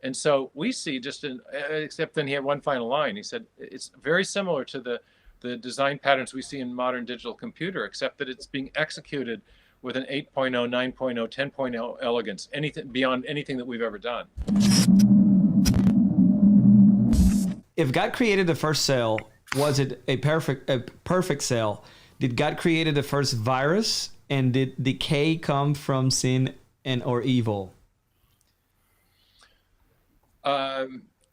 And so we see except then he had one final line. He said, it's very similar to the design patterns we see in modern digital computer, except that it's being executed with an 8.0, 9.0, 10.0 elegance, anything beyond anything that we've ever done. If God created the first cell, was it a perfect cell? Did God created the first virus, and did decay come from sin and or evil?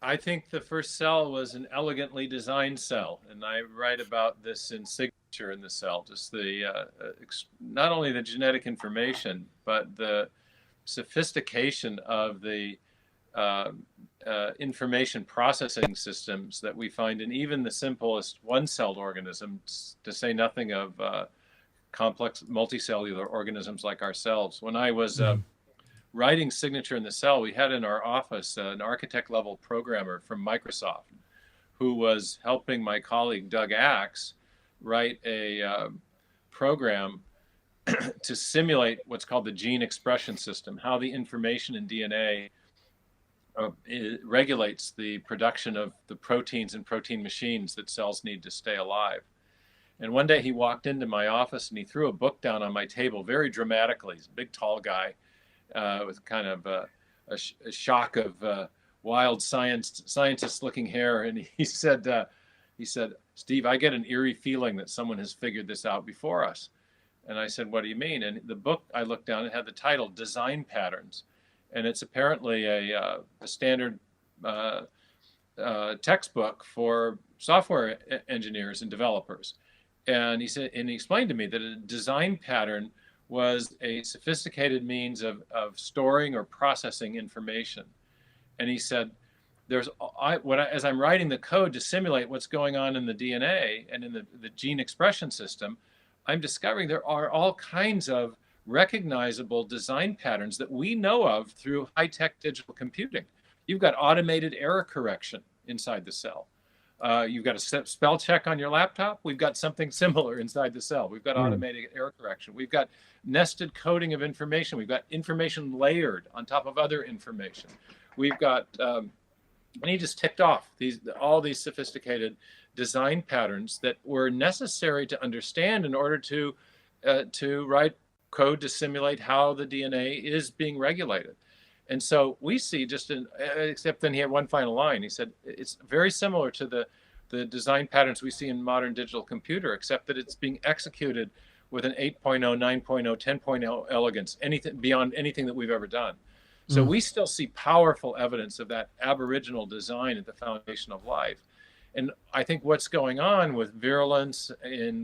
I think the first cell was an elegantly designed cell, and I write about this in Signature in the Cell. Just not only the genetic information, but the sophistication of the information processing systems that we find in even the simplest one-celled organisms, to say nothing of complex multicellular organisms like ourselves. When I was writing Signature in the Cell, we had in our office an architect-level programmer from Microsoft who was helping my colleague Doug Axe write a program to simulate what's called the gene expression system, how the information in DNA it regulates the production of the proteins and protein machines that cells need to stay alive. And one day he walked into my office and he threw a book down on my table very dramatically. He's a big, tall guy with kind of a shock of wild scientist-looking hair. And he said, Steve, I get an eerie feeling that someone has figured this out before us. And I said, what do you mean? And the book, I looked down, it had the title Design Patterns. And it's apparently a standard textbook for software engineers and developers. And he explained to me that a design pattern was a sophisticated means of storing or processing information. And he said, as I'm writing the code to simulate what's going on in the DNA and in the gene expression system, I'm discovering there are all kinds of recognizable design patterns that we know of through high-tech digital computing. You've got automated error correction inside the cell. You've got a spell check on your laptop. We've got something similar inside the cell. We've got automated error correction. We've got nested coding of information. We've got information layered on top of other information. We've got, and he just ticked off all these sophisticated design patterns that were necessary to understand in order to write code to simulate how the DNA is being regulated. And so we see except then he had one final line. He said, it's very similar to the design patterns we see in modern digital computer, except that it's being executed with an 8.0, 9.0, 10.0 elegance, anything beyond anything that we've ever done. So we still see powerful evidence of that aboriginal design at the foundation of life. And I think what's going on with virulence,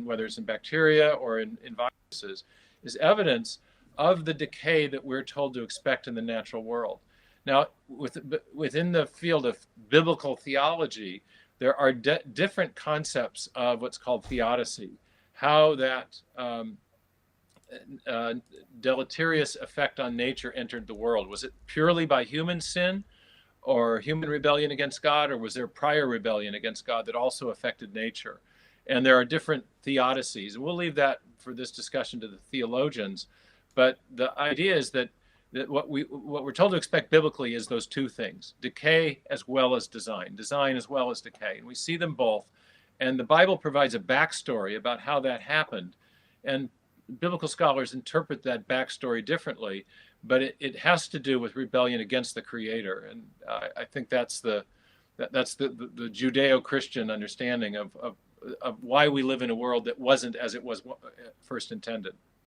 whether it's in bacteria or in viruses, is evidence of the decay that we're told to expect in the natural world. Now, within the field of biblical theology, there are different concepts of what's called theodicy, how that deleterious effect on nature entered the world. Was it purely by human sin or human rebellion against God, or was there prior rebellion against God that also affected nature? And there are different theodicies. And we'll leave that for this discussion to the theologians. But the idea is that what we're told to expect biblically is those two things: decay as well as design as well as decay. And we see them both. And the Bible provides a backstory about how that happened. And biblical scholars interpret that backstory differently, but it has to do with rebellion against the Creator. And I think that's the Judeo-Christian understanding of why we live in a world that wasn't as it was first intended.